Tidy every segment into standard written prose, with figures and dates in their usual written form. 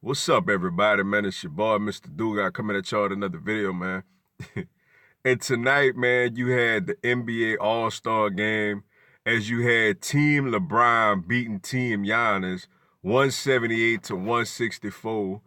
What's up, everybody, man? It's your boy, Mr. Dugan, coming at y'all with another video, man. And tonight, man, you had the NBA All-Star Game as you had Team LeBron beating Team Giannis 178 to 164,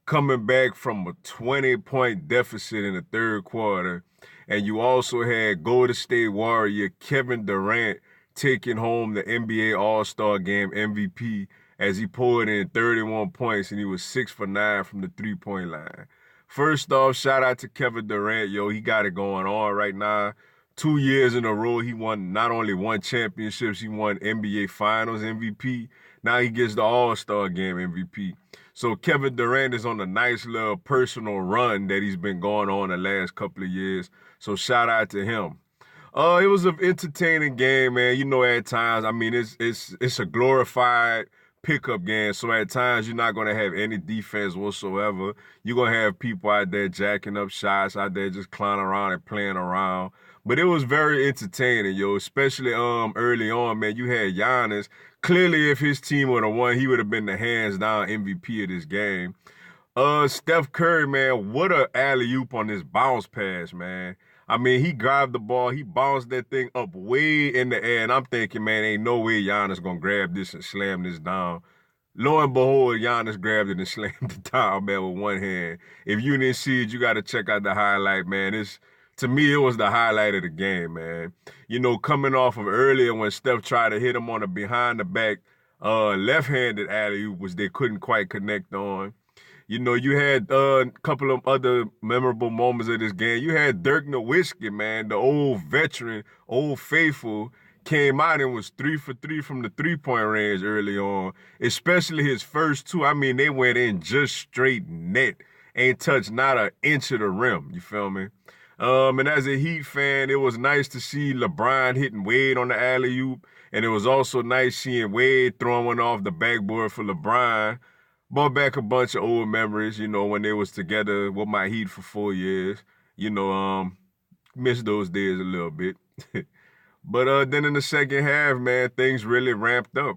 coming back from a 20-point deficit in the third quarter. And you also had Golden State Warrior Kevin Durant taking home the NBA All-Star Game MVP as he poured in 31 points and he was 6 for 9 from the three-point line. First off, shout out to Kevin Durant. Yo, he got it going on right now. 2 years in a row, he won not only one championships, he won NBA Finals MVP. Now he gets the All-Star Game MVP. So Kevin Durant is on a nice little personal run that he's been going on the last couple of years. So shout out to him. It was an entertaining game, man. You know, at times, I mean, it's a glorified pickup game. So at times, you're not gonna have any defense whatsoever. You're gonna have people out there jacking up shots, out there just clowning around and playing around. But it was very entertaining, yo. Especially early on, man. You had Giannis. Clearly, if his team would have won, he would have been the hands down MVP of this game. Steph Curry, man, what a alley-oop on this bounce pass, man. I mean, he grabbed the ball, he bounced that thing up way in the air, and I'm thinking, man, ain't no way Giannis gonna grab this and slam this down. Lo and behold, Giannis grabbed it and slammed it down, man, with one hand. If you didn't see it, you got to check out the highlight, man. To me, it was the highlight of the game, man. You know, coming off of earlier when Steph tried to hit him on a behind the back left-handed alley-oop, which they couldn't quite connect on. You know, you had a couple of other memorable moments of this game. You had Dirk Nowitzki, man, the old veteran, old faithful, came out and was 3 for 3 from the three-point range early on, especially his first two. I mean, they went in just straight net, ain't touched not an inch of the rim. You feel me? And as a Heat fan, it was nice to see LeBron hitting Wade on the alley-oop, and it was also nice seeing Wade throwing one off the backboard for LeBron. Brought back a bunch of old memories, you know, when they was together with my Heat for 4 years. You know, missed those days a little bit. But then in the second half, man, things really ramped up.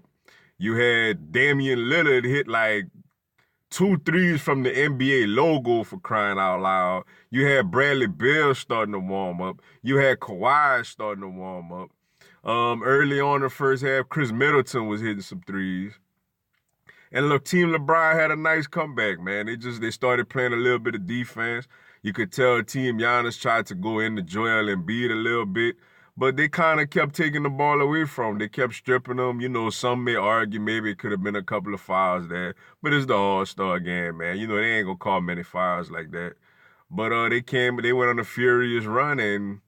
You had Damian Lillard hit like two threes from the NBA logo for crying out loud. You had Bradley Beal starting to warm up. You had Kawhi starting to warm up. Early on in the first half, Chris Middleton was hitting some threes. And look, Team LeBron had a nice comeback, man. They started playing a little bit of defense. You could tell Team Giannis tried to go into Joel Embiid a little bit, but they kind of kept taking the ball away from him. They kept stripping them. You know, some may argue maybe it could have been a couple of fouls there, but it's the All-Star game, man. You know, they ain't gonna call many fouls like that. But they went on a furious run and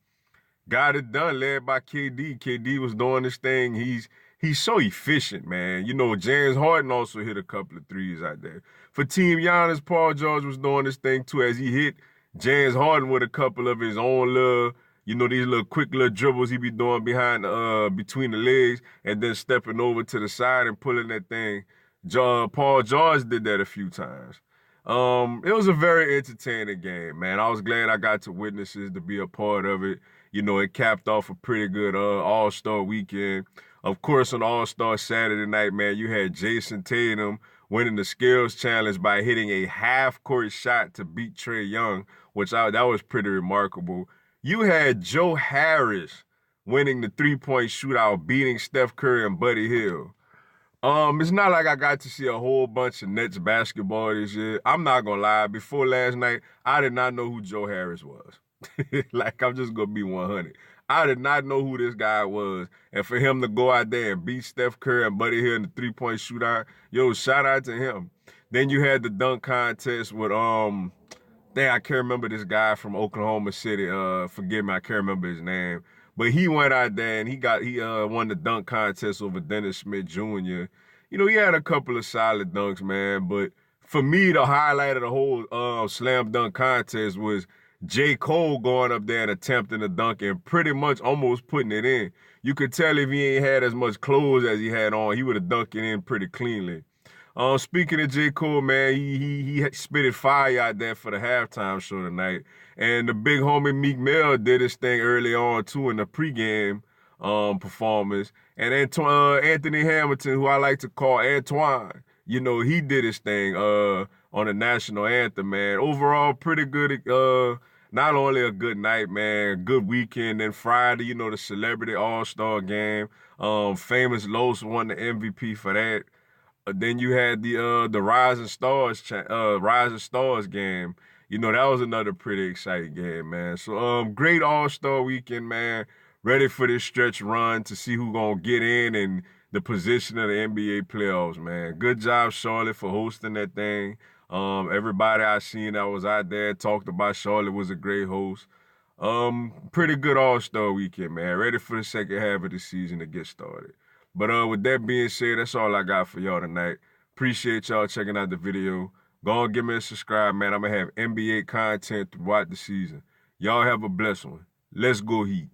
got it done, led by KD. KD was doing this thing. He's so efficient, man. You know, James Harden also hit a couple of threes out there. For Team Giannis, Paul George was doing this thing too as he hit James Harden with a couple of his own little, you know, these little quick little dribbles he be doing behind between the legs and then stepping over to the side and pulling that thing. Paul George did that a few times. It was a very entertaining game, man. I was glad I got to witness it, to be a part of it. You know, it capped off a pretty good All-Star weekend. Of course, on All-Star Saturday night, man, you had Jayson Tatum winning the skills challenge by hitting a half-court shot to beat Trae Young, that was pretty remarkable. You had Joe Harris winning the three-point shootout, beating Steph Curry and Buddy Hield. It's not like I got to see a whole bunch of Nets basketball this year. I'm not gonna lie. Before last night, I did not know who Joe Harris was. Like, I'm just gonna be 100. I did not know who this guy was. And for him to go out there and beat Steph Curry and Buddy Hield in the three-point shootout, yo, shout out to him. Then you had the dunk contest with I can't remember this guy from Oklahoma City. Forgive me, I can't remember his name. But he went out there and he won the dunk contest over Dennis Smith Jr. You know, he had a couple of solid dunks, man. But for me, the highlight of the whole slam dunk contest was J. Cole going up there and attempting to dunk and pretty much almost putting it in. You could tell if he ain't had as much clothes as he had on, he would have dunked it in pretty cleanly. Speaking of J. Cole, man, he spitted fire out there for the halftime show tonight. And the big homie Meek Mill did his thing early on, too, in the pregame performance. And Anthony Hamilton, who I like to call Antoine, you know, he did his thing on the national anthem, man. Overall, pretty good. Not only a good night, man, good weekend. Then Friday, you know, the Celebrity All-Star game. Famous Los won the MVP for that. Then you had the Rising Stars game. You know, that was another pretty exciting game, man. So great All-Star weekend, man. Ready for this stretch run to see who gonna get in and the position of the NBA playoffs, man. Good job, Charlotte, for hosting that thing. Everybody I seen that was out there talked about Charlotte was a great host. Pretty good All-Star weekend, man. Ready for the second half of the season to get started. But with that being said, that's all I got for y'all tonight. Appreciate y'all checking out the video. Go and give me a subscribe, man. I'm going to have NBA content throughout the season. Y'all have a blessed one. Let's go Heat.